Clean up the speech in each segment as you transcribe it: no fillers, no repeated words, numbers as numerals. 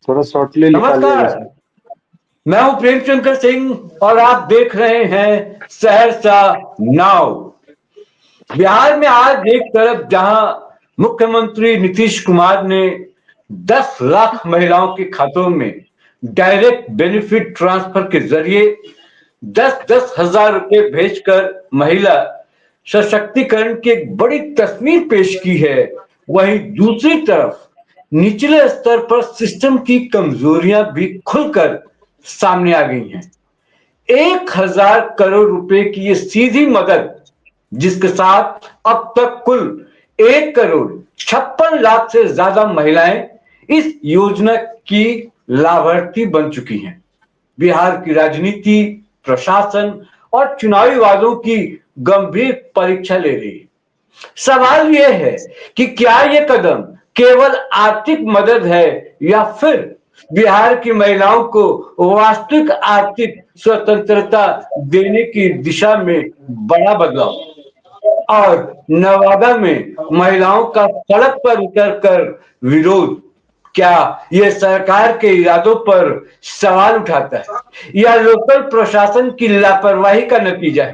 थोड़ा शॉर्टली निकालिएगा नमस्कार, सर। मैं हूं प्रेमचंद्र सिंह और आप देख रहे हैं सहरसा नाउ। बिहार में आज एक तरफ जहां मुख्यमंत्री नीतीश कुमार ने 10 लाख महिलाओं के खातों में डायरेक्ट बेनिफिट ट्रांसफर के जरिए 10-10 हजार रुपए भेजकर महिला सशक्तिकरण की एक बड़ी तस्वीर पेश की है, वहीं दूसरी तरफ निचले स्तर पर सिस्टम की कमजोरियां भी खुलकर सामने आ गई हैं। 1,000 करोड़ रुपए की ये सीधी मदद, जिसके साथ अब तक कुल 1,56,00,000 से ज्यादा महिलाएं इस योजना की लाभार्थी बन चुकी हैं। बिहार की राजनीति, प्रशासन और चुनावी वादों की गंभीर परीक्षा ले रही है। सवाल यह है कि क्या यह कदम केवल आर्थिक मदद है या फिर बिहार की महिलाओं को वास्तविक आर्थिक स्वतंत्रता देने की दिशा में बड़ा बदलाव। और नवादा में महिलाओं का सड़क पर उतरकर विरोध, क्या यह सरकार के इरादों पर सवाल उठाता है या लोकल प्रशासन की लापरवाही का नतीजा है?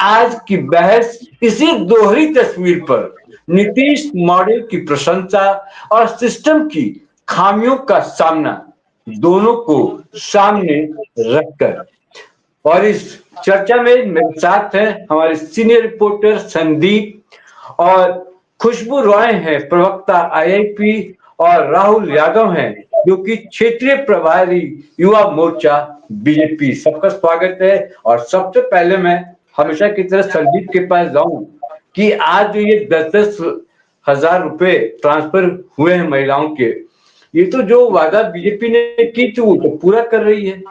आज की बहस इसी दोहरी तस्वीर पर, नीतीश मॉडल की प्रशंसा और सिस्टम की खामियों का सामना, दोनों को सामने रखकर। और इस चर्चा में मेरे साथ हैं हमारे सीनियर रिपोर्टर संदीप, और खुशबू रॉय हैं प्रवक्ता आईआईपी, और राहुल यादव हैं जो कि क्षेत्रीय प्रभारी युवा मोर्चा बीजेपी। सबका स्वागत है। और सबसे पहले मैं हमेशा की तरह संदीप के पास जाऊं कि आज जो ये 10-10 हजार रुपए ट्रांसफर हुए हैं महिलाओं के, ये तो जो वादा बीजेपी ने की थी वो तो पूरा कर रही है।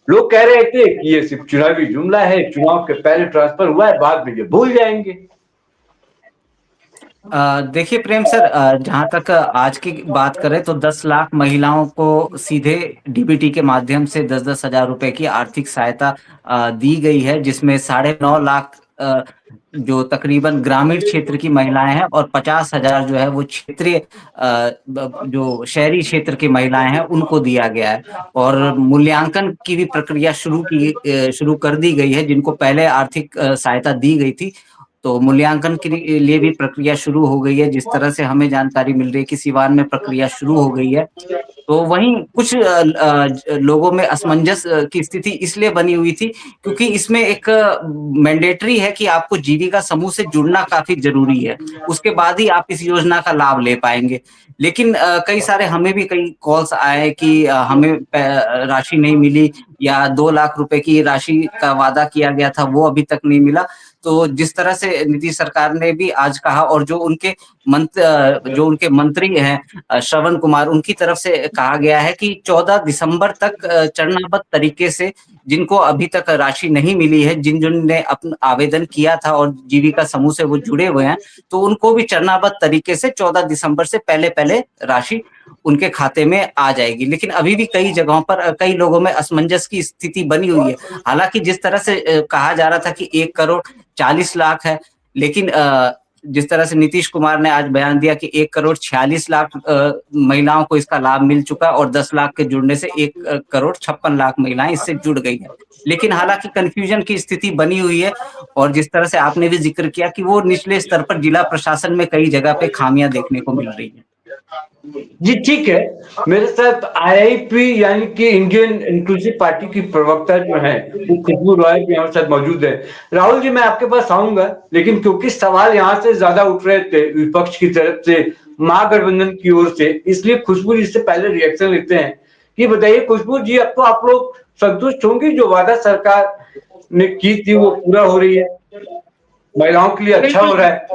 लोग कह रहे थे कि ये सिर्फ चुनावी जुमला है, चुनाव के पहले ट्रांसफर हुआ है, बाद में ये भूल जाएंगे। देखिए प्रेम सर, जहाँ तक आज की बात करें तो 10 लाख महिलाओं को सीधे डीबीटी के माध्यम से 10-10 हजार रुपए की आर्थिक सहायता दी गई है, जिसमें 9.5 लाख जो तकरीबन ग्रामीण क्षेत्र की महिलाएं हैं और 50,000 जो है वो क्षेत्रीय जो शहरी क्षेत्र की महिलाएं हैं उनको दिया गया है। और मूल्यांकन की भी प्रक्रिया शुरू कर दी गई है। जिनको पहले आर्थिक सहायता दी गई थी तो मूल्यांकन के लिए भी प्रक्रिया शुरू हो गई है। जिस तरह से हमें जानकारी मिल रही है कि सिवान में प्रक्रिया शुरू हो गई है। तो वहीं कुछ लोगों में असमंजस की स्थिति इसलिए बनी हुई थी क्योंकि इसमें एक मैंडेटरी है कि आपको जीविका समूह से जुड़ना काफी जरूरी है, उसके बाद ही आप इस योजना का लाभ ले पाएंगे। लेकिन कई सारे हमें भी कई कॉल्स आए कि हमें राशि नहीं मिली, या 2 लाख रुपए की राशि का वादा किया गया था वो अभी तक नहीं मिला। तो जिस तरह से नीतीश सरकार ने भी आज कहा, और जो उनके मंत्री हैं श्रवण कुमार, उनकी तरफ से कहा गया है कि 14 दिसंबर तक चरणबद्ध तरीके से जिनको अभी तक राशि नहीं मिली है, जिन ने अपना आवेदन किया था और जीविका समूह से वो जुड़े हुए हैं, तो उनको भी चरणबद्ध तरीके से 14 दिसंबर से पहले पहले राशि उनके खाते में आ जाएगी। लेकिन अभी भी कई जगहों पर कई लोगों में असमंजस की स्थिति बनी हुई है। हालांकि जिस तरह से कहा जा रहा था कि 1,40,00,000 है, लेकिन जिस तरह से नीतीश कुमार ने आज बयान दिया कि 1,46,00,000 महिलाओं को इसका लाभ मिल चुका, और 10 लाख के जुड़ने से 1,56,00,000 महिलाएं इससे जुड़ गई हैं। लेकिन हालांकि कंफ्यूजन की स्थिति बनी हुई है, और जिस तरह से आपने भी जिक्र किया कि वो निचले स्तर पर जिला प्रशासन में कई जगह पे खामियां देखने को मिल रही है। जी ठीक है। मेरे साथ आईआईपी यानी कि इंडियन इंक्लूसिव पार्टी की प्रवक्ता जो है वो खुशबू रॉय भी हमारे साथ मौजूद है। राहुल जी, मैं आपके पास आऊंगा, लेकिन क्योंकि सवाल यहाँ से ज्यादा उठ रहे थे विपक्ष की तरफ से, महागठबंधन की ओर से, इसलिए खुशबू जी से पहले रिएक्शन लेते हैं कि बताइए खुशबू जी, अब तो आप लोग संतुष्ट होंगे जो वादा सरकार ने की थी वो पूरा हो रही है, महिलाओं के लिए अच्छा हो रहा है?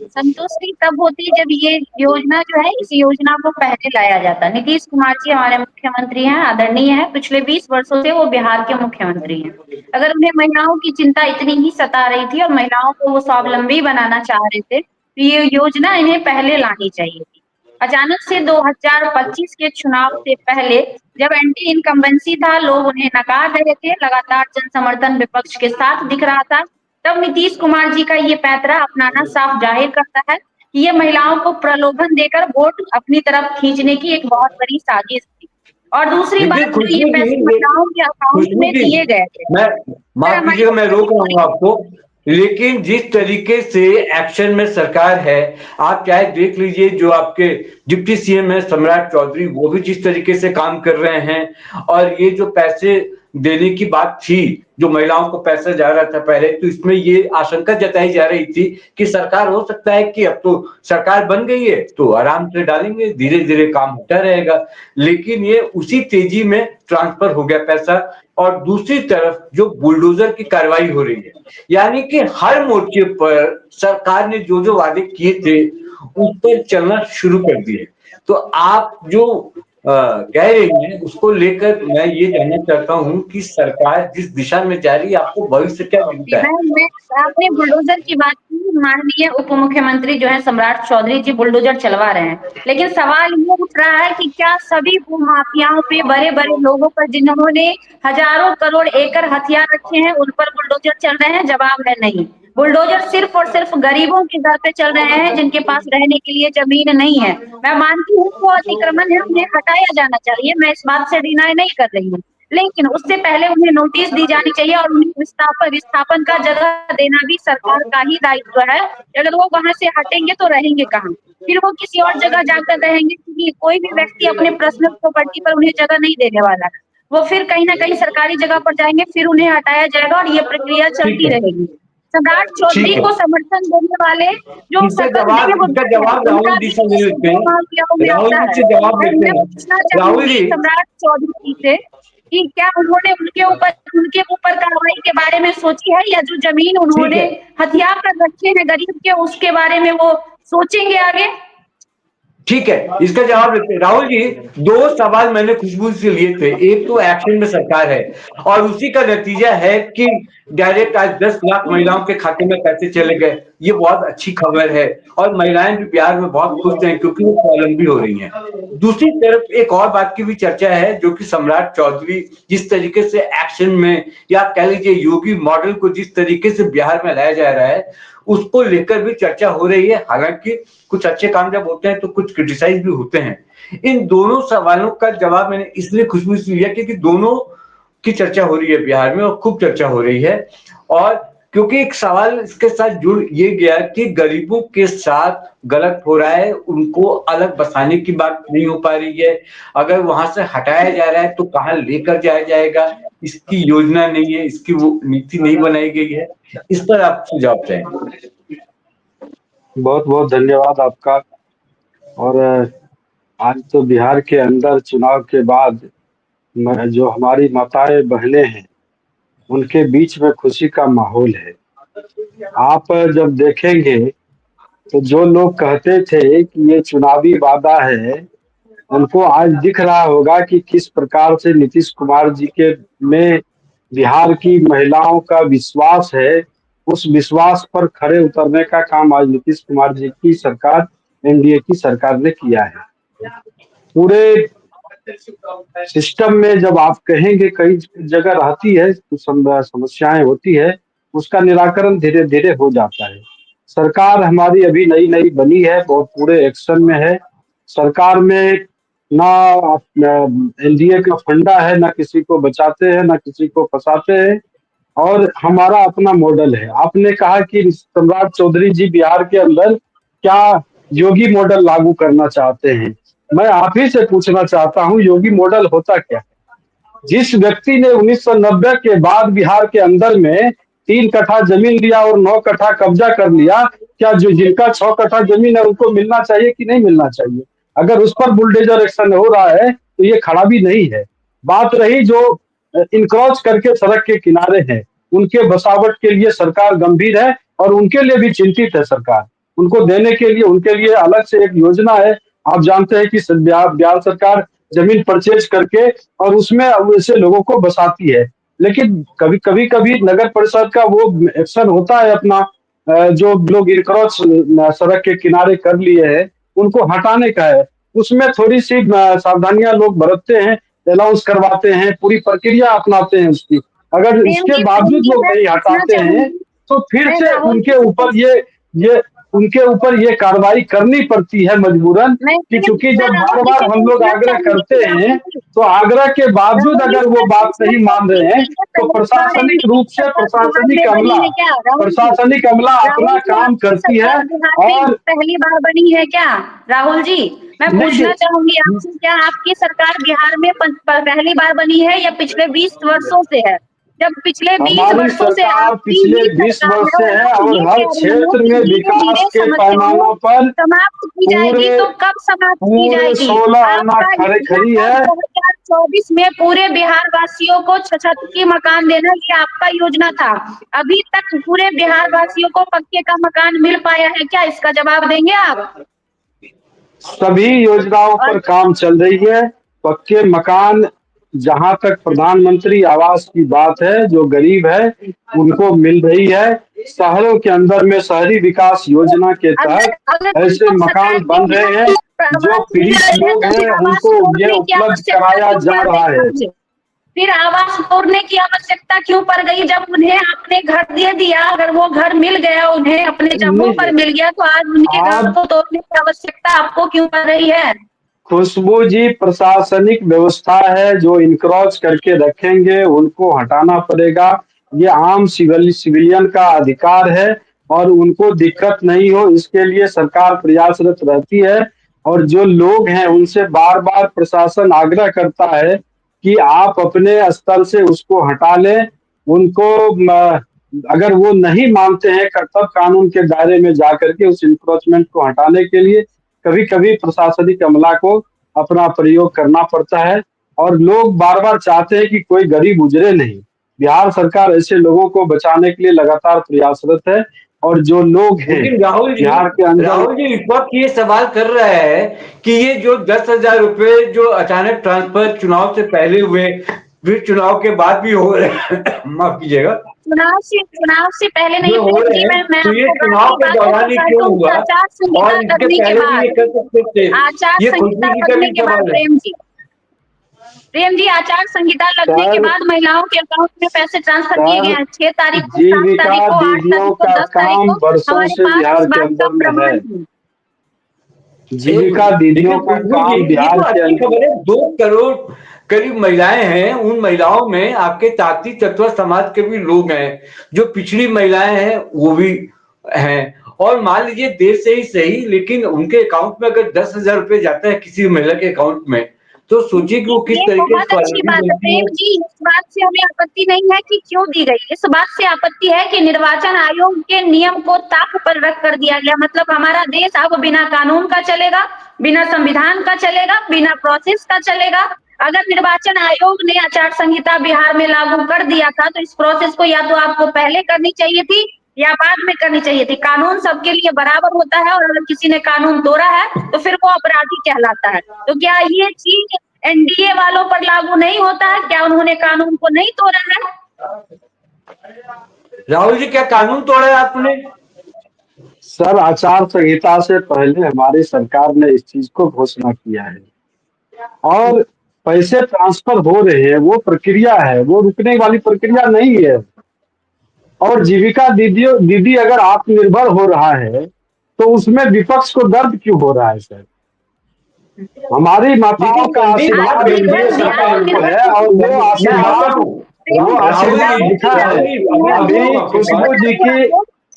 संतुष्टि तब होती जब ये योजना जो है, इस योजना को पहले लाया जाता। नीतीश कुमार जी हमारे मुख्यमंत्री हैं, आदरणीय है, पिछले 20 वर्षों से वो बिहार के मुख्यमंत्री हैं। अगर उन्हें महिलाओं की चिंता इतनी ही सता रही थी और महिलाओं को वो स्वावलंबी बनाना चाह रहे थे, तो ये योजना इन्हें पहले लानी चाहिए थी। अचानक से 2025 के चुनाव से पहले जब एंटी इनकम्बेंसी था, लोग उन्हें नकार रहे थे, लगातार जन समर्थन विपक्ष के साथ दिख रहा था, तब नीतीश कुमार जी का ये पैंतरा अपनाना साफ जाहिर करता है कि ये महिलाओं को प्रलोभन देकर वोट अपनी तरफ खींचने की एक बहुत बड़ी साजिश थी। और दूसरी देखिए बात, जो ये खुशबू पैसे जी, महिलाओं के अकाउंट खुशबू में जी, दिए गए थे, मैं अगर माफ हमारी कीजिएगा, मैं रोक रहा हूँ पूरी आपको, लेकिन जिस तरीके से एक्शन में सरकार है, आप चाहे देख लीजिए जो आपके डिप्टी सीएम है सम्राट चौधरी, वो भी जिस तरीके से काम कर रहे हैं, और ये जो पैसे देने की बात थी, जो महिलाओं को पैसा जा रहा था पहले, तो इसमें ये आशंका जताई जा रही थी कि सरकार हो सकता है कि अब तो सरकार बन गई है तो आराम से डालेंगे, धीरे धीरे काम होता रहेगा, लेकिन ये उसी तेजी में ट्रांसफर हो गया पैसा। और दूसरी तरफ जो बुलडोजर की कार्रवाई हो रही है, यानी कि हर मोर्चे पर सरकार ने जो जो वादे किए थे उस पर चलना शुरू कर दिए। तो आप जो कह रही हैं उसको लेकर मैं ये जानना चाहता हूँ कि सरकार जिस दिशा में जा रही है, आपको भविष्य क्या मिलता है? मैं आपने बुलडोजर की बात की, माननीय उप मुख्यमंत्री जो है सम्राट चौधरी जी बुलडोजर चलवा रहे हैं, लेकिन सवाल ये उठ रहा है कि क्या सभी भूमाफियाओं पे, बड़े बड़े लोगों पर जिन्होंने हजारों करोड़ एकड़ हथियार रखे हैं, उन पर बुलडोजर चल रहे हैं? जवाब है नहीं। बुलडोजर सिर्फ और सिर्फ गरीबों के घर पे चल रहे हैं जिनके पास रहने के लिए जमीन नहीं है। मैं मानती हूँ वो अतिक्रमण है, उन्हें हटाया जाना चाहिए, मैं इस बात से डिनाई नहीं कर रही हूँ, लेकिन उससे पहले उन्हें नोटिस दी जानी चाहिए और उन्हें विस्थापन का जगह देना भी सरकार का ही दायित्व है। अगर वो वहां से हटेंगे तो रहेंगे कहाँ? फिर वो किसी और जगह जाकर रहेंगे, क्योंकि कोई भी व्यक्ति अपने पर्सनल प्रॉपर्टी पर उन्हें जगह नहीं देने वाला है। वो फिर कहीं ना कहीं सरकारी जगह पर जाएंगे, फिर उन्हें हटाया जाएगा और ये प्रक्रिया ठीक चलती है, रहेगी। सम्राट चौधरी ठीक है। को समर्थन देने वाले जो इसका सकल जवाब देव इसका गण है, जवाब राहुल उनका जी भी से ले इस लेते दो हैं। माफियाओं में राहुल आता जी है। से जवाब लेते मैं हैं। पूछना राहुल चाहूंगी जी, सम्राट चौधरी जी से कि क्या उन्होंने उनके ऊपर कार्रवाई के बारे में सोची है, या जो जमीन ठीक उन्होंने है, हथियार कर रखे हैं गरीब के, उसके बारे में वो सोचेंगे आगे? ठीक है, इसका जवाब देते हैं। राहुल जी, दो सवाल मैंने खुशबू से लिए थे, एक तो एक्शन में सरकार है और उसी का नतीजा है कि डायरेक्ट आज 10 लाख महिलाओं के खाते में पैसे चले गए, ये बहुत अच्छी खबर है और महिलाएं भी बिहार में बहुत खुश हैं क्योंकि वो स्वावलंबी हो रही हैं। दूसरी तरफ एक और बात की भी चर्चा है, जो कि सम्राट चौधरी जिस तरीके से एक्शन में, या कह लीजिए योगी मॉडल को जिस तरीके से बिहार में लाया जा रहा है, उसको लेकर भी चर्चा हो रही है। हालांकि कुछ अच्छे काम जब होते हैं तो कुछ क्रिटिसाइज भी होते हैं। इन दोनों सवालों का जवाब मैंने इसलिए खुशबू से लिया क्योंकि दोनों की चर्चा हो रही है बिहार में और खूब चर्चा हो रही है। और क्योंकि एक सवाल इसके साथ जुड़ ये गया कि गरीबों के साथ गलत हो रहा है, उनको अलग बसाने की बात नहीं हो पा रही है, अगर वहां से हटाया जा रहा है तो कहाँ लेकर जाया जाएगा, इसकी योजना नहीं है, इसकी वो नीति नहीं बनाई गई है। इस पर आप सुझाव चाहेंगे? बहुत बहुत धन्यवाद आपका। और आज तो बिहार के अंदर चुनाव के बाद जो हमारी माताएं बहनें हैं उनके बीच में खुशी का माहौल है। आप जब देखेंगे तो जो लोग कहते थे कि ये चुनावी वादा है, उनको आज दिख रहा होगा कि किस प्रकार से नीतीश कुमार जी के में बिहार की महिलाओं का विश्वास है। उस विश्वास पर खरे उतरने का काम आज नीतीश कुमार जी की सरकार, एनडीए की सरकार ने किया है। पूरे सिस्टम में जब आप कहेंगे कई जगह रहती है कुछ समस्याएं होती है, उसका निराकरण धीरे धीरे हो जाता है। सरकार हमारी अभी नई नई बनी है, बहुत पूरे एक्शन में है। सरकार में ना एनडीए का फंडा है, ना किसी को बचाते हैं ना किसी को फंसाते हैं, और हमारा अपना मॉडल है। आपने कहा कि सम्राट चौधरी जी बिहार के अंदर क्या योगी मॉडल लागू करना चाहते हैं। मैं आप ही से पूछना चाहता हूं, योगी मॉडल होता क्या है? जिस व्यक्ति ने 1990 के बाद बिहार के अंदर में 3 कट्ठा जमीन लिया और 9 कट्ठा कब्जा कर लिया, क्या जो जिनका 6 कट्ठा जमीन है उनको मिलना चाहिए कि नहीं मिलना चाहिए? अगर उस पर बुलडोजर एक्शन हो रहा है तो ये खड़ा भी नहीं है। बात रही जो इनक्रॉच करके सड़क के किनारे हैं, उनके बसावट के लिए सरकार गंभीर है और उनके लिए भी चिंतित है सरकार। उनको देने के लिए उनके लिए अलग से एक योजना है। आप जानते हैं कि बिहार सरकार जमीन परचेज करके और उसमें वैसे लोगों को बसाती है, लेकिन कभी कभी नगर परिषद का वो एक्शन होता है अपना, जो लोग इनक्रॉच सड़क के किनारे कर लिए हैं उनको हटाने का है। उसमें थोड़ी सी सावधानियां लोग बरतते हैं, अलाउंस करवाते हैं, पूरी प्रक्रिया अपनाते हैं उसकी। अगर प्रेम इसके जी, बावजूद लोग मैं नहीं पूछना हटाते हैं चाहूंगी, तो फिर मैं से राहुल उनके जी से ऊपर पूछ ये उनके ऊपर ये कार्रवाई करनी पड़ती है मजबूरन, कि चूंकि जब बार बार हम लोग आग्रह करते हैं तो आग्रह के बावजूद अगर वो बात नहीं मान रहे हैं तो प्रशासनिक रूप से प्रशासनिक अमला अपना राहुल जी, काम आपकी करती है। सरकार बिहार में और पहली बार बनी है क्या? राहुल जी, मैं पूछना चाहूंगी नहीं, आपसे, क्या आपकी सरकार बिहार में पहली बार बनी है या पिछले 20 वर्षों से है? जब पिछले 20 हमारी वर्षों से सरकार आपकी पिछले ही 20 सरकार वर्ष है से और है आप और ये हर कह रहे हो क्षेत्र कि में धीरे-धीरे विकास के समस्याओं पैमानों पर समाप्त की जाएगी, पूरे तो कब समाप्त की पूरे जाएगी? 16 आना आपका खड़े योजना खड़ी था है। 2024 में पूरे बिहार वासियों को छत की मकान देना, ये आपका योजना था। अभी तक पूरे बिहार वासियों को पक्के का मकान मिल पाया है क्या? इसका जवाब देंगे आप? सभी योजनाओं और पर काम चल रही है। पक्के मकान, जहां तक प्रधानमंत्री आवास की बात है, जो गरीब है उनको मिल रही है। शहरों के अंदर में शहरी विकास योजना के अगर तहत अगर ऐसे आपको सरकार मकान की बन योजना रहे हैं। जो आवास मिल पीड़ित रही है लोग तो हैं फिर आवास उनको ये तोड़ने की उपलब्ध आवश्यकता कराया क्यों जा पड़ रहा है। गई? फिर आवास तोड़ने की आवश्यकता क्यों पड़ गई जब उन्हें आपने घर दे दिया? अगर वो घर मिल गया उन्हें, अपने जगहों नहीं, पर मिल गया, तो आज उनके घर आप को तोड़ने की आवश्यकता आपको क्यों पड़ रही है? खुशबू जी, प्रशासनिक व्यवस्था है जो इनक्रोच करके रखेंगे उनको हटाना पड़ेगा। ये आम सिविलियन का अधिकार है और उनको दिक्कत नहीं हो इसके लिए सरकार प्रयासरत रहती है। और जो लोग हैं उनसे बार बार प्रशासन आग्रह करता है कि आप अपने स्तर से उसको हटा लें। उनको अगर वो नहीं मानते हैं तब कानून के दायरे में जाकर के उस इंक्रोचमेंट को हटाने के लिए कभी कभी प्रशासनिक अमला को अपना प्रयोग करना पड़ता है। और लोग बार बार चाहते हैं कि कोई गरीब गुजरे नहीं। बिहार सरकार ऐसे लोगों को बचाने के लिए लगातार प्रयासरत है। और जो लोग हैं लेकिन बिहार के अंदर, राहुल जी इस वक्त ये सवाल कर रहा है कि ये जो 10,000 रुपए जो अचानक ट्रांसफर चुनाव से पहले हुए, फिर चुनाव के बाद भी हो रहे हैं माफ कीजिएगा, चुनाव से पहले नहीं जो हो प्रेम रहे जी, हैं, मैं तो ये आपको चुनाव की के बातों को दौरान ही क्यों काटूंगी। हुआ आचार संहिता और इसके लगने के पहले भी ये बाद, कर सकते थे? आचार ये खुशबू संहिता जी का लगने भी के बाद सवाल है। प्रेम जी, आचार संहिता लगने के सर बाद महिलाओं के अकाउंट में पैसे ट्रांसफर किए गए सर हैं। 6 तारीख को, 7 जीविका तारीख को, 8 दीदियों तारीख को, का 10 तारीख काम को वर्षों हमारे से पास बिहार इस के बात का अंदर में है। प्रमाण है। एक जीविका मिनट, दीदियों लेकिन का खुशबू जी काम ये बिहार तो के अच्छी अंदर, खबर है। 2 करोड़ करीब महिलाएं हैं, उन महिलाओं में आपके ताती तत्व समाज के भी लोग हैं, जो पिछड़ी महिलाएं हैं वो भी हैं। और मान लीजिए देर से ही सही, लेकिन उनके अकाउंट में अगर 10,000 रुपए जाता है किसी महिला के अकाउंट में, तो सोचिए कि वो किस ये तरीके से बहुत अच्छी स्वावलंबी बात है बनती है। प्रेम जी, इस बात से हमें आपत्ति नहीं है कि क्यों दी गई। इस बात से आपत्ति है कि निर्वाचन आयोग के नियम को ताक पर रख कर दिया गया। मतलब हमारा देश अब बिना कानून का चलेगा, बिना संविधान का चलेगा, बिना प्रोसेस का चलेगा। अगर निर्वाचन आयोग ने आचार संहिता बिहार में लागू कर दिया था तो इस प्रोसेस को या तो आपको पहले करनी चाहिए थी या बाद में करनी चाहिए थी। कानून सबके लिए बराबर होता है और अगर किसी ने कानून तोड़ा है तो फिर वो अपराधी कहलाता है। तो क्या ये चीज एनडीए वालों पर लागू नहीं होता है? क्या उन्होंने कानून को नहीं तोड़ा है? राहुल जी क्या कानून तोड़ा है आपने? सर आचार संहिता से पहले हमारी सरकार ने इस चीज को घोषणा किया है। और पैसे ट्रांसफर हो रहे हैं, वो प्रक्रिया है, वो रुकने वाली प्रक्रिया नहीं है। और जीविका दीदी अगर आत्मनिर्भर हो रहा है तो उसमें विपक्ष को दर्द क्यों हो रहा है सर? हमारी माताओं लेकिन का गंभीर बात आशीर्वाद है, एनडीए सरकार पर है और मैं आता हूँ। वो राहुल आशीर्वाद जी दिखा है। राहुल जी अभी आता अभी हूँ आपके पास।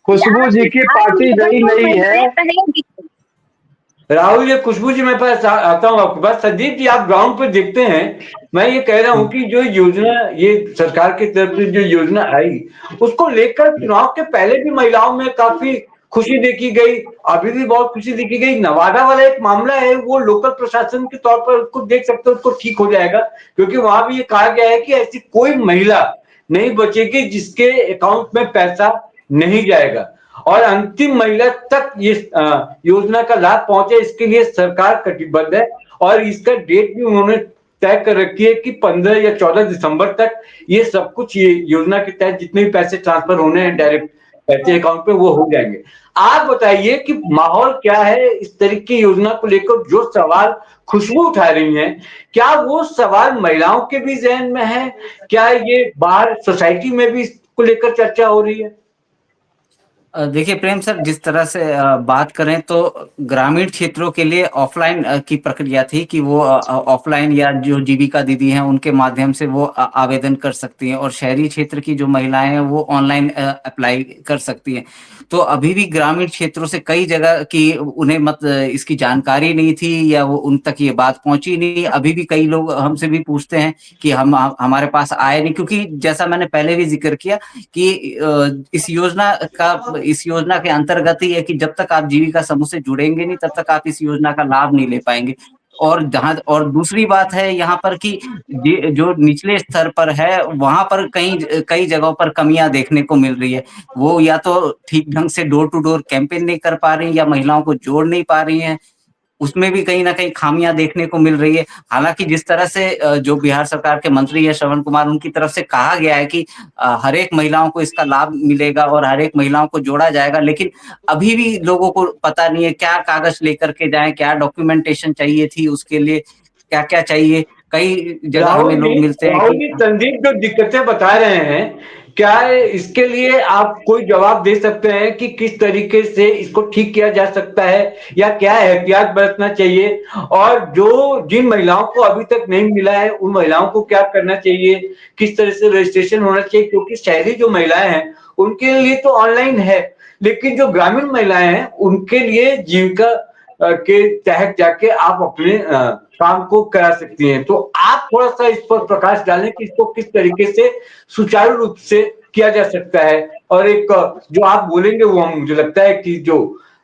खुशबू जी की पार्टी गई नहीं है। राहुल जी खुशबू जी मैं पास आता हूँ आपके पास। संदीप जी आप ग्राउंड पे देखते हैं, मैं ये कह रहा हूँ कि जो योजना ये सरकार की तरफ से जो योजना आई, उसको लेकर चुनाव के पहले भी महिलाओं में काफी खुशी देखी गई, अभी भी बहुत खुशी देखी गई। नवादा वाला एक मामला है, वो लोकल प्रशासन के तौर पर उसको देख सकते हो, उसको ठीक हो जाएगा, क्योंकि वहां भी ये कहा गया है कि ऐसी कोई महिला नहीं बचेगी जिसके अकाउंट में पैसा नहीं जाएगा और अंतिम महिला तक ये योजना का लाभ पहुंचे, इसके लिए सरकार कटिबद्ध है। और इसका डेट भी उन्होंने तय कर रखी है कि 15 या 14 दिसंबर तक ये सब कुछ, ये योजना के तहत जितने भी पैसे ट्रांसफर होने हैं डायरेक्ट पैसे अकाउंट पे, वो हो जाएंगे। आप बताइए कि माहौल क्या है इस तरीके की योजना को लेकर? जो सवाल खुशबू उठा रही हैं, क्या वो सवाल महिलाओं के भी जहन में है? क्या ये बाहर सोसाइटी में भी इसको लेकर चर्चा हो रही है? देखिए प्रेम सर, जिस तरह से बात करें तो ग्रामीण क्षेत्रों के लिए ऑफलाइन की प्रक्रिया थी कि वो ऑफलाइन या जो जीविका दीदी हैं उनके माध्यम से वो आवेदन कर सकती हैं, और शहरी क्षेत्र की जो महिलाएं हैं वो ऑनलाइन अप्लाई कर सकती हैं। तो अभी भी ग्रामीण क्षेत्रों से कई जगह की उन्हें इसकी जानकारी नहीं थी, या वो उन तक ये बात पहुंची नहीं। अभी भी कई लोग हमसे भी पूछते हैं कि हमारे पास आए नहीं, क्योंकि जैसा मैंने पहले भी जिक्र किया कि इस योजना के अंतर्गत ही है कि जब तक आप जीविका समूह से जुड़ेंगे नहीं, तब तक आप इस योजना का लाभ नहीं ले पाएंगे। और दूसरी बात है यहाँ पर कि जो निचले स्तर पर है वहां पर कई जगहों पर कमियां देखने को मिल रही है। वो या तो ठीक ढंग से डोर टू डोर कैंपेन नहीं कर पा रही, या महिलाओं को जोड़ नहीं पा रही हैं, उसमें भी कहीं ना कहीं खामियां देखने को मिल रही है। हालांकि जिस तरह से जो बिहार सरकार के मंत्री है श्रवण कुमार, उनकी तरफ से कहा गया है कि हर एक महिलाओं को इसका लाभ मिलेगा और हर एक महिलाओं को जोड़ा जाएगा, लेकिन अभी भी लोगों को पता नहीं है क्या कागज लेकर के जाएं, क्या डॉक्यूमेंटेशन चाहिए थी, उसके लिए क्या क्या चाहिए। कई जगह हमें लोग मिलते हैं राहुल कि जी, संदीप जो दिक्कतें बता रहे हैं, क्या इसके लिए आप कोई जवाब दे सकते हैं कि किस तरीके से इसको ठीक किया जा सकता है, या क्या एहतियात बरतना चाहिए, और जो जिन महिलाओं को अभी तक नहीं मिला है उन महिलाओं को क्या करना चाहिए, किस तरह से रजिस्ट्रेशन होना चाहिए? क्योंकि शहरी जो महिलाएं हैं उनके लिए तो ऑनलाइन है, लेकिन जो ग्रामीण महिलाएं हैं उनके लिए जीविका के तहत जाके आप अपने काम को करा सकती हैं। तो आप थोड़ा सा इस पर प्रकाश डालें कि इसको किस तरीके से सुचारू रूप से किया जा सकता है, और एक जो आप बोलेंगे वो मुझे लगता है कि जो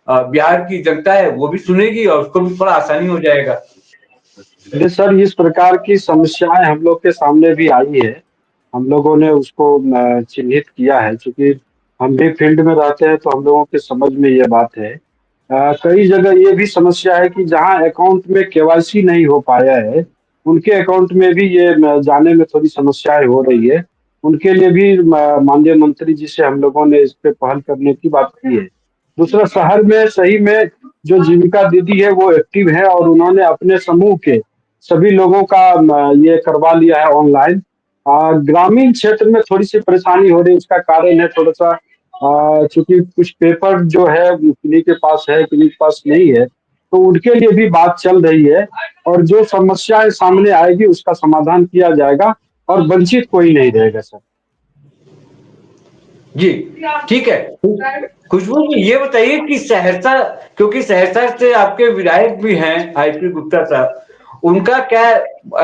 बिहार की जनता है वो भी सुनेगी और उसको भी थोड़ा आसानी हो जाएगा। जी सर, इस प्रकार की समस्याएं हम लोग के सामने भी आई है। हम लोगों ने उसको चिन्हित किया है, चूंकि हम भी फील्ड में रहते हैं तो हम लोगों के समझ में ये बात है। कई जगह ये भी समस्या है कि जहां अकाउंट में केवाईसी नहीं हो पाया है, उनके अकाउंट में भी ये जाने में थोड़ी समस्याएं हो रही है। उनके लिए भी माननीय मंत्री जी से हम लोगों ने इस पे पहल करने की बात की है। दूसरा, शहर में सही में जो जीविका दीदी है वो एक्टिव है और उन्होंने अपने समूह के सभी लोगों का ये करवा लिया है ऑनलाइन। ग्रामीण क्षेत्र में थोड़ी सी परेशानी हो रही है, उसका कारण है थोड़ा सा चूंकि कुछ पेपर जो है किन्हीं के पास है किन्हीं के पास नहीं है, तो उनके लिए भी बात चल रही है। और जो समस्याएं सामने आएगी उसका समाधान किया जाएगा और वंचित कोई नहीं रहेगा सर। जी, ठीक है। खुशबू जी, ये बताइए कि सहरसा, क्योंकि सहरसा से आपके विधायक भी हैं आईपी गुप्ता साहब, उनका क्या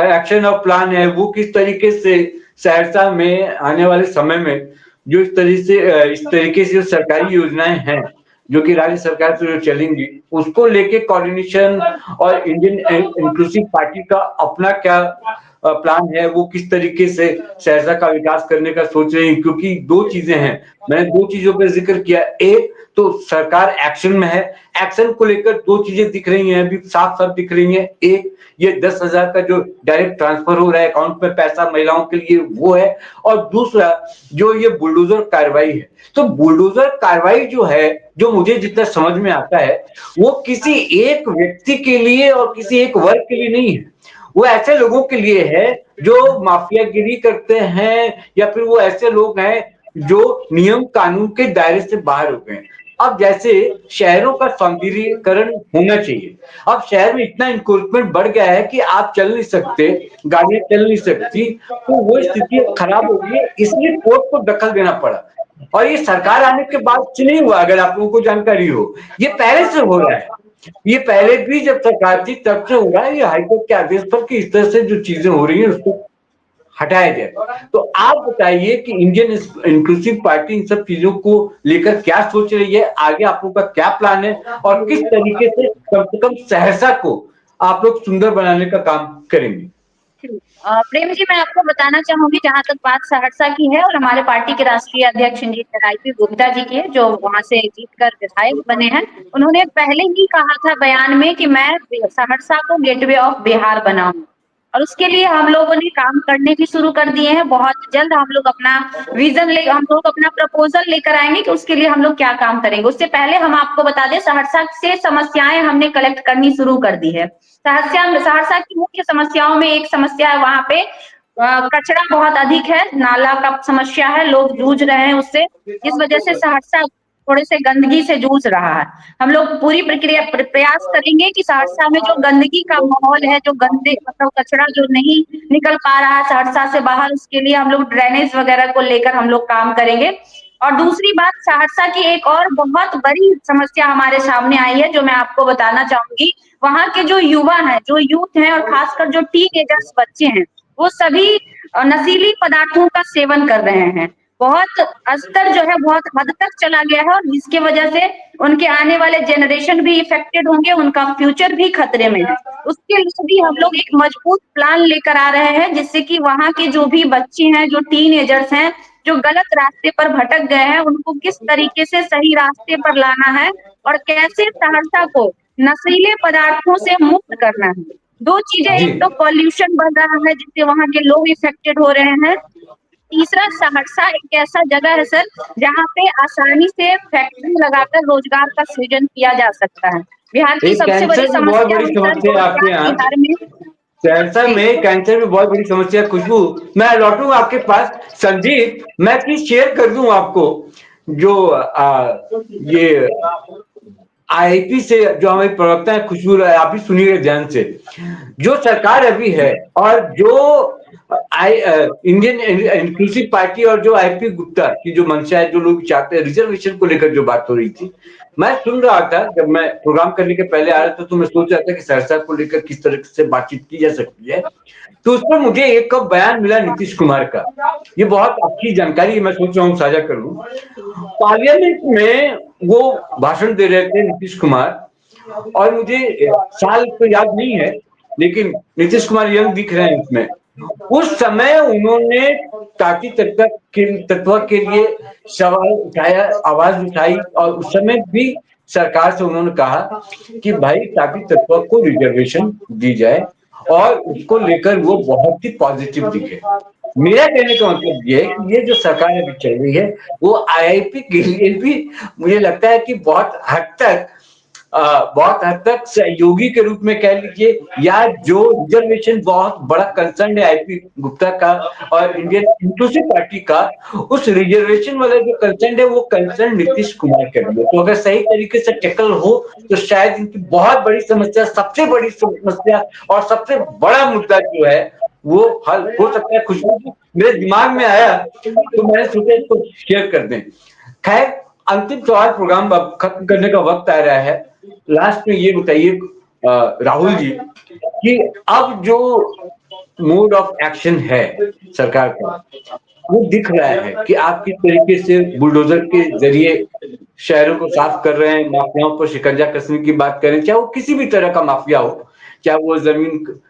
एक्शन और प्लान है? वो किस तरीके से सहरसा में आने वाले समय में जो इस तरीके से जो सरकारी योजनाएं हैं जो कि राज्य सरकार से जो चलेंगी उसको लेके कोऑर्डिनेशन, और इंडियन इंक्लूसिव पार्टी का अपना क्या प्लान है? वो किस तरीके से सहरसा का विकास करने का सोच रहे हैं? क्योंकि दो चीजें हैं, मैंने दो चीजों पर जिक्र किया। एक तो सरकार एक्शन में है, एक्शन को लेकर दो चीजें दिख रही हैं, अभी साफ साफ दिख रही हैं। एक, ये 10,000 का जो डायरेक्ट ट्रांसफर हो रहा है अकाउंट में पैसा महिलाओं के लिए, वो है। और दूसरा, जो ये बुलडोजर कार्रवाई है, तो बुलडोजर कार्रवाई जो है, जो मुझे जितना समझ में आता है, वो किसी एक व्यक्ति के लिए और किसी एक वर्ग के लिए नहीं है। वो ऐसे लोगों के लिए है जो माफियागिरी करते हैं, या फिर वो ऐसे लोग हैं जो नियम कानून के दायरे से बाहर हो गए। अब जैसे शहरों का सौंदर्यीकरण होना चाहिए, अब शहर में इतना इंक्रोचमेंट बढ़ गया है कि आप चल नहीं सकते, गाड़ियां चल नहीं सकती, तो वो स्थिति खराब हो गई है, इसलिए कोर्ट को दखल देना पड़ा। और ये सरकार आने के बाद से नहीं हुआ, अगर आप लोगों को जानकारी हो, ये पहले से हो रहा है। ये पहले भी जब सरकार थी तब से हो रहा है, ये हाईकोर्ट के आदेश पर कि इस तरह से जो चीजें हो रही हैं उसको हटाया जाए। तो आप बताइए कि इंडियन इंक्लूसिव पार्टी इन सब चीजों को लेकर क्या सोच रही है, आगे आप लोग का क्या प्लान है, और किस तरीके से कम सहरसा को आप लोग सुंदर बनाने का काम करेंगे? प्रेम जी, मैं आपको बताना चाहूंगी, जहां तक बात सहरसा की है और हमारे पार्टी के राष्ट्रीय अध्यक्ष इंजीनियर आईपी गुप्ता जी की है, जो वहां से जीतकर विधायक बने हैं, उन्होंने पहले ही कहा था बयान में कि मैं सहरसा को गेटवे ऑफ बिहार बनाऊं, और उसके लिए हम लोगों ने काम करने भी शुरू कर दिए हैं। बहुत जल्द हम लोग अपना हम लोग अपना प्रपोजल लेकर आएंगे कि उसके लिए हम लोग क्या काम करेंगे। उससे पहले हम आपको बता दें, सहरसा से समस्याएं हमने कलेक्ट करनी शुरू कर दी है। सहरसा की मुख्य समस्याओं में एक समस्या है, वहां पे कचरा बहुत अधिक है, नाला का समस्या है, लोग जूझ रहे हैं उससे। इस वजह से सहरसा थोड़े से गंदगी से जूझ रहा है। हम लोग पूरी प्रयास करेंगे कि सहरसा में जो गंदगी का माहौल है, जो गंदे मतलब कचरा जो नहीं निकल पा रहा है सहरसा से बाहर, उसके लिए हम लोग ड्रेनेज वगैरह को लेकर हम लोग काम करेंगे। और दूसरी बात, सहरसा की एक और बहुत बड़ी समस्या हमारे सामने आई है, जो मैं आपको बताना चाहूंगी। वहाँ के जो युवा हैं, जो यूथ हैं, और खासकर जो टीनेजर्स बच्चे हैं, वो सभी नशीली पदार्थों का सेवन कर रहे हैं। बहुत स्तर जो है बहुत हद तक चला गया है, और जिसकी वजह से उनके आने वाले जनरेशन भी इफेक्टेड होंगे, उनका फ्यूचर भी खतरे में है। उसके लिए भी हम लोग एक मजबूत प्लान लेकर आ रहे हैं, जिससे कि वहाँ के जो भी बच्चे हैं, जो टीनेजर्स हैं, जो गलत रास्ते पर भटक गए हैं, उनको किस तरीके से सही रास्ते पर लाना है और कैसे सहरसा को नशीले पदार्थों से मुक्त करना है। दो चीजें, जी एक तो पॉल्यूशन बढ़ रहा है जिससे वहाँ के लोग इफेक्टेड हो रहे हैं। तीसरा, सहरसा एक ऐसा जगह है सर, जहाँ पे आसानी से फैक्ट्री लगाकर रोजगार का सृजन किया जा सकता है। बिहार की एक सबसे बड़ी कैंसर भी बहुत समस्या बड़ी है सर समस्या है आपके रोजगार यहाँ। बिहार में। सहरसा जी में कैंसर भी बहुत बड़ी समस्या है। खुशबू, मैं लौटूंगा आपके पास। संदीप, मैं चीज शेयर कर दूं आपको। जो ये आईआईपी से जो हमारे प्रवक्ता है खुशबू राय, आप भी सुनिए ध्यान से। जो सरकार अभी है और जो इंडियन इंक्लूसिव पार्टी और जो आईपी गुप्ता की जो मंशा है, जो लोग चाहते हैं रिजर्वेशन को लेकर जो बात हो रही थी, मैं सुन रहा था जब मैं प्रोग्राम करने के पहले आ रहा था, तो मैं सोच रहा था कि सहरसा को लेकर किस तरह से बातचीत की जा सकती है। तो उस पर मुझे एक कब बयान मिला नीतीश कुमार का। ये बहुत अच्छी जानकारी मैं सोच रहा हूँ साझा करूं। पार्लियामेंट में वो भाषण दे रहे थे नीतीश कुमार, और मुझे साल तो याद नहीं है, लेकिन नीतीश कुमार यंग दिख रहे हैं उसमें। उस समय उन्होंने ताकि तत्व के लिए सवाल उठाया, आवाज उठाई, और उस समय भी सरकार से उन्होंने कहा कि भाई ताकि तत्व को रिजर्वेशन दी जाए, और उसको लेकर वो बहुत ही पॉजिटिव दिखे। मेरा कहने का मतलब ये है कि ये जो सरकार अभी चल रही है, वो आईआईपी के लिए भी मुझे लगता है कि बहुत हद तक सहयोगी के रूप में कह लीजिए, या जो रिजर्वेशन बहुत बड़ा कंसर्न है आईपी गुप्ता का और इंडियन इंक्लूसिव पार्टी का, उस रिजर्वेशन वाला जो कंसर्न है वो कंसर्न नीतीश कुमार के लिए। तो अगर सही तरीके से टैकल हो तो शायद इनकी बहुत बड़ी समस्या, सबसे बड़ी समस्या और सबसे बड़ा मुद्दा जो है वो हल हो सकता है। खुशबू, मेरे दिमाग में आया तो मैंने सोचा इसको शेयर कर दें। खैर, अंतिम सवाल, प्रोग्राम अब खत्म करने का वक्त आ रहा है। लास्ट में ये बताइए राहुल जी, कि अब जो मोड ऑफ एक्शन है सरकार का, वो दिख रहा है कि आप किस तरीके से बुलडोजर के जरिए शहरों को साफ कर रहे हैं, माफियाओं पर शिकंजा कसने की बात करें, चाहे वो किसी भी तरह का माफिया हो, चाहे वो जमीन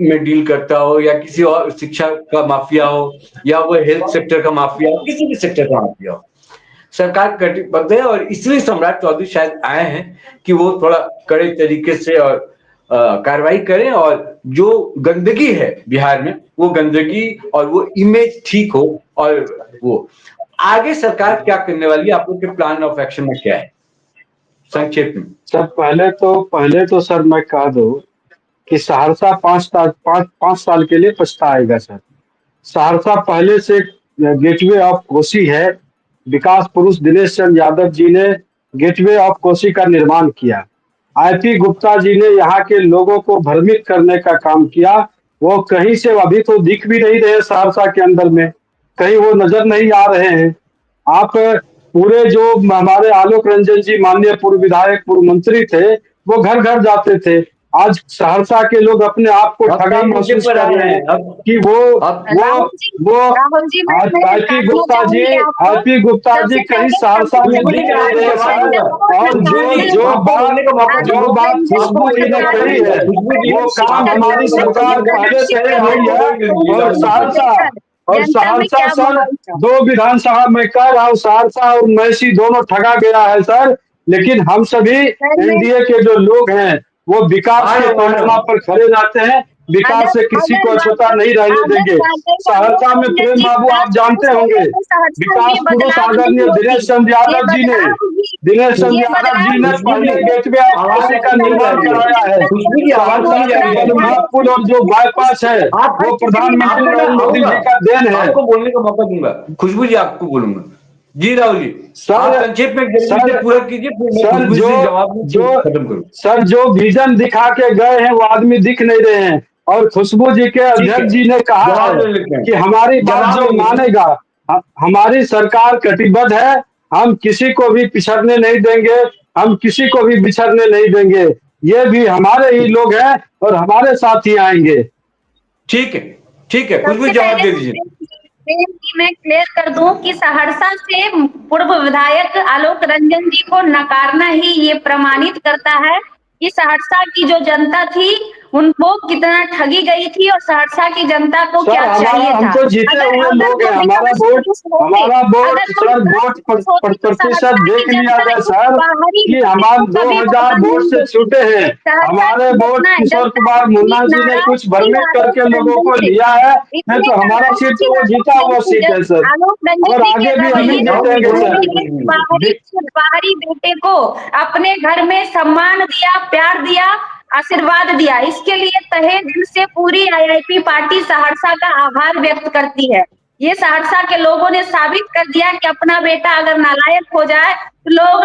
में डील करता हो, या किसी और शिक्षा का माफिया हो, या वो हेल्थ सेक्टर का माफिया हो, किसी भी सेक्टर का माफिया हो, सरकार कटिबद्ध है। और इसलिए सम्राट चौधरी शायद आए हैं कि वो थोड़ा कड़े तरीके से और कार्रवाई करें, और जो गंदगी है बिहार में, वो गंदगी और वो इमेज ठीक हो। और वो आगे सरकार क्या करने वाली है, आप लोग के प्लान ऑफ एक्शन में क्या है, संक्षेप में? सर पहले तो सर मैं कह दूं कि सहरसा 5 साल के लिए पछताएगा सर। सहरसा पहले से गेटवे ऑफ कोसी है। विकास पुरुष दिनेश चंद्र यादव जी ने गेटवे ऑफ कोसी का निर्माण किया। आईपी गुप्ता जी ने यहाँ के लोगों को भ्रमित करने का काम किया। वो कहीं से अभी तो दिख भी नहीं रहे सहरसा के अंदर में, कहीं वो नजर नहीं आ रहे हैं। आप पूरे जो हमारे आलोक रंजन जी माननीय पूर्व विधायक पूर्व मंत्री थे, वो घर घर जाते थे। आज सहरसा के लोग अपने आप को अब ठगा सही मुद्दे महसूस पर आ कर रहे रहे हैं। हैं अब कि वो अब वो राहुल जी, मैं आईपी काटना गुप्ता जी चाहूंगी आपको। आईपी गुप्ता जी सबसे कहीं पहले सहरसा में खुशबू जी, दिख मैं नहीं आपको रहे जवाब सर। दूंगा। और आपको बोलने का मौका जो दूंगा। बात खुशबू जी ने कही है, खुशबू जी, वो काम आपको हमारी बोलने का मौका सरकार दूंगा। पहले से ही मैं रही तो है। वही मिली और राजनीति। सहरसा सर 2 विधानसभा में कह रहा हूँ, सहरसा और मैसी दोनों ठगा गया है सर। लेकिन हम सभी एनडीए के जो लोग हैं, वो विकास आ के रहा हूँ, आ रहा पैमाना हूँ। पर खड़े रहते हैं। विकास से किसी को अछूता नहीं रहने देंगे। सहरसा में प्रेम बाबू आप जानते होंगे, विकास पुरुष आदरणीय दिनेश चंद्र यादव जी ने खुशबू जी, पहले गेटवे ऑफ आवाज कोसी का आपकी नहीं जा निर्माण रही है। कराया है। खुशबू जी, आवाज सहरसा नहीं जा का रही है। बलुहा पुल और जो बाईपास है, आप वो प्रधानमंत्री आपको मैं नरेंद्र मोदी आऊंगा, जी का देन है। आपको बोलने का मौका दूंगा। खुशबू जी, आपको बोलूंगा। जी राहुल जी, आप सर संक्षेप में जल्दी से सर पूरा कीजिए, फिर मैं सर खुशबू जो से जवाब में जो खत्म करूँ। सर जो विजन दिखा के गए हैं वो आदमी दिख नहीं रहे हैं। और खुशबू जी के ठीक है, अध्यक्ष जी ने कहा जवाब है ले लेते हैं, कि हमारी बात जवाब जो ले लेते हैं। मानेगा, हमारी सरकार कटिबद्ध है, हम किसी को भी पिछड़ने नहीं देंगे, हम किसी को भी बिछड़ने नहीं देंगे। ये भी हमारे ही लोग हैं और हमारे साथ ही आएंगे। ठीक है, ठीक है, खुशबू सबसे जवाब पहले दे तो दीजिए। प्रेम जी मैं क्लियर कर दूं कि सहरसा से पूर्व विधायक आलोक रंजन जी को नकारना ही ये प्रमाणित करता है कि सहरसा की जो जनता थी उनको कितना ठगी गई थी और सहरसा की जनता को सर क्या हमारा, चाहिए हम था। तो जीते अगर हुए अगर लोग वो हैं, विकास होते, हमारा अगर वोट वो सर विकास होती तो प्रतिशत सहरसा की देख लिया जनता जाए इस सर बाहरी कि बेटे हमारे को कभी 2000 मौका वोट नहीं से देती। छूटे हैं। सहरसा हमारे की वोट जनता किशोर जनता कुमार इतनी मुन्ना जी ने नाराज कुछ थी भ्रमित करके आलोक लोगों रंजन को से, लिया है, नहीं इतनी तो हमारा नाराज सीट थी तो वो आलोक जीता हुआ रंजन सीट है सर, आलोक रंजन और जी के आगे भी हम ही रवैये ने जीतेंगे सर। उन्होंने एक बाहरी बेटे को अपने घर में सम्मान दिया, प्यार दिया, आशीर्वाद दिया। इसके लिए तहे दिल से पूरी आईआईपी पार्टी सहरसा का आभार व्यक्त करती है। ये सहरसा के लोगों ने साबित कर दिया कि अपना बेटा अगर नालायक हो जाए तो लोग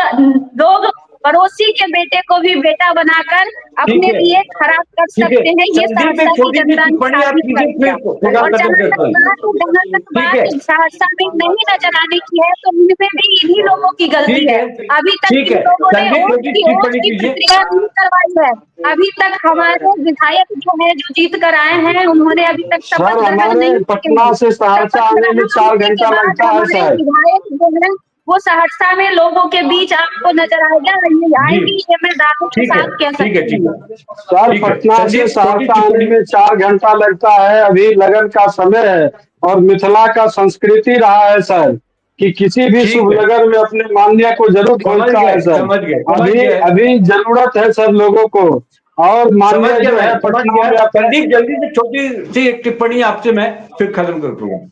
लोग पड़ोसी के बेटे को भी बेटा बनाकर ठीक अपने है, लिए खराब कर ठीक है, सकते हैं। ये संदीप एक सहरसा की छोटी सी जनता ने टिप्पणी आप साबित कर कीजिए, दिया। फिर और खत्म करते हैं। जहाँ तक ठीक है, बात सहरसा में नहीं नजर आने की है तो इनमें भी इन्हीं लोगों की गलती ठीक है। है, अभी तक ठीक इन है, लोगों ने संदीप छोटी वोट टिप्पणी की कीजिए। प्रक्रिया नहीं करवाई है। अभी तक हमारे विधायक जो है जो जीत कर आए हैं उन्होंने अभी तक सर शपथ ग्रहण हमारे नहीं किए पटना हैं। से सहरसा शपथ आने में ग्रहण 4 होने के घंटा बाद लगता है हमारे सर। विधायक जो है वो सहरसा में लोगों के बीच आपको नजर आएगा, जी, आएंगी ये मैं दावे के ठीक है, साथ कह ठीक है, सकती ठीक हूँ। है, सर ठीक है, पटना से संदीप छोटी सहरसा आने टिप्पणी। में 4 घंटा लगता है। अभी लगन का समय है और मिथिला का संस्कृति रहा है सर कि किसी भी ठीक शुभ है, लगन में अपने मान्य को जरूर समझ खोजता है गए, सर। समझ गए, समझ अभी गए, अभी जरूरत है सर लोगों को, और समझ मान्य गया, जो मैं है समझ पटना गया। में अपने। संदीप जल्दी से छोटी सी एक टिप्पणी आपसे मैं फिर खत्म कर दूंगा।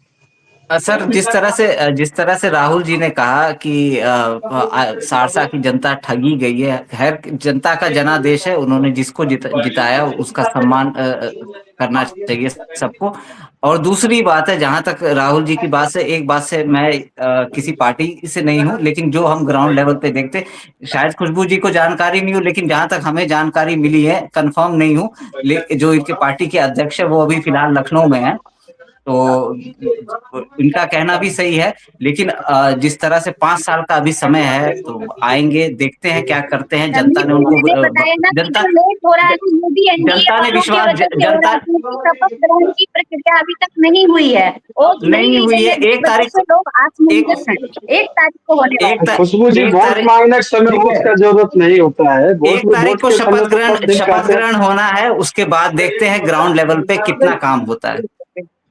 सर जिस तरह से राहुल जी ने कहा कि सहरसा की जनता ठगी गई है। खैर, जनता का जनादेश है, उन्होंने जिसको जिताया उसका सम्मान करना चाहिए सबको। और दूसरी बात है, जहां तक राहुल जी की बात से, एक बात से मैं किसी पार्टी से नहीं हूं, लेकिन जो हम ग्राउंड लेवल पे देखते, शायद खुशबू जी को जानकारी नहीं हो, लेकिन जहां तक हमें जानकारी मिली है, कंफर्म नहीं हूं, जो इनके पार्टी के अध्यक्ष है वो अभी फिलहाल लखनऊ में है, तो इनका कहना भी सही है। लेकिन जिस तरह से 5 साल का अभी समय है, तो आएंगे, देखते हैं क्या करते हैं। जनता रणदीप ने जी उनको मैंने बताया ना कि जनता जो लेट हो रहा है तो ये भी एनडीए जनता ने वालों की विश्वास वजह से हो रहा जनता है क्योंकि शपथ ग्रहण की प्रक्रिया अभी तक नहीं हुई है। ओथ नहीं नहीं ली हुई गई है। है जिस वजह से लोग एक असमंजस हैं। 1 तारीख को होने एक वाली है। खुशबू जी एक वोट तारीख मांगने के समय ठीक वोट है, का जरूरत नहीं होता है, वोट एक तारीख वोट को के समय तो सब दिन शपथ कहते हैं। ग्रहण होना है, उसके बाद देखते हैं ग्राउंड लेवल पे कितना काम होता है।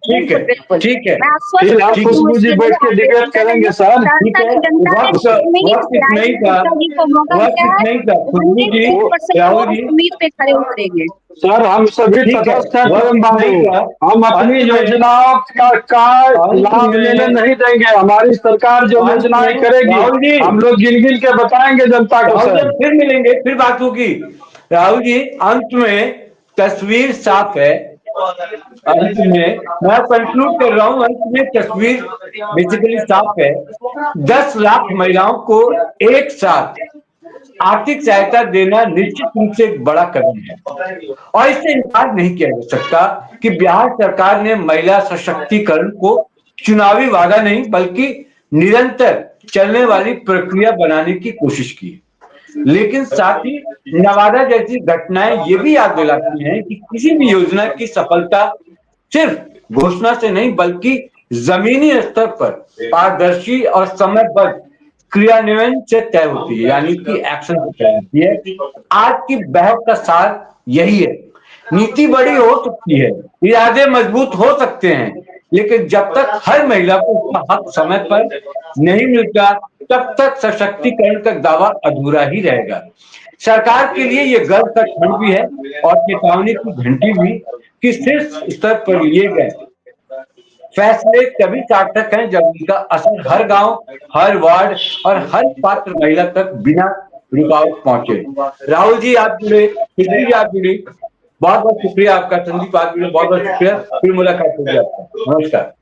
ठीक है, बिल्कुल बिल्कुल, ठीक है, मैं आश्वस्त फिर आप ठीक करती है, हूँ खुशबू जी इसके बैठ लिए के आगे डिबेट बढ़ते करेंगे रहिए। सर। ठीक सहरसा है। की जनता ने वक्त सही में वक्त नहीं राजनीतिक था, नेता जी को मौका वक्त दिया है। नहीं था खुशबू जी, 100% वो राहुल जी। उम्मीद पे खड़े उतरेंगे। सर हम सभी ठीक है, तटस्थ हैं प्रेम वक्त बाबू, नहीं था। हम अपनी अंत में, योजनाओं का अंत लाभ लेने में, नहीं देंगे। हमारी सरकार जो अंत योजनाएं में करेगी राहुल जी, हम लोग गिन गिन के बताएंगे जनता को राहुल जी सर। अब फिर मिलेंगे, फिर बात होगी। राहुल जी, अंत में तस्वीर साफ है। अंत में मैं कंक्लूड कर रहा हूं, अंत में तस्वीर बेसिकली साफ है। 10 लाख महिलाओं को एक साथ आर्थिक सहायता देना निश्चित रूप से एक बड़ा कदम है और इससे इनकार नहीं किया जा सकता कि बिहार सरकार ने महिला सशक्तिकरण को चुनावी वादा नहीं बल्कि निरंतर चलने वाली प्रक्रिया बनाने की कोशिश की। लेकिन साथ ही नवादा जैसी घटनाएं ये भी याद दिलाती हैं कि किसी भी योजना की सफलता सिर्फ घोषणा से नहीं बल्कि जमीनी स्तर पर पारदर्शी और समयबद्ध क्रियान्वयन से तय होती है, यानी कि एक्शन से तय होती है। आज की बहस का सार यही है। नीति बड़ी हो सकती है, इरादे मजबूत हो सकते हैं, लेकिन जब तक हर महिला को उसका हक समय पर नहीं मिलता तब तक सशक्तिकरण का दावा अधूरा ही रहेगा। सरकार के लिए ये गर्व का क्षण भी है और चेतावनी की घंटी भी कि शीर्ष स्तर पर लिए गए फैसले तभी सार्थक हैं जब उनका असर हर गांव, हर वार्ड और हर पात्र महिला तक बिना रुकावट पहुंचे। राहुल जी आप जुड़े, खुशबू जी आप जुड़ी, बहुत बहुत शुक्रिया आपका। संदीप आप जुड़े, बहुत बहुत शुक्रिया। फिर मुलाकात होगी आपका। नमस्कार।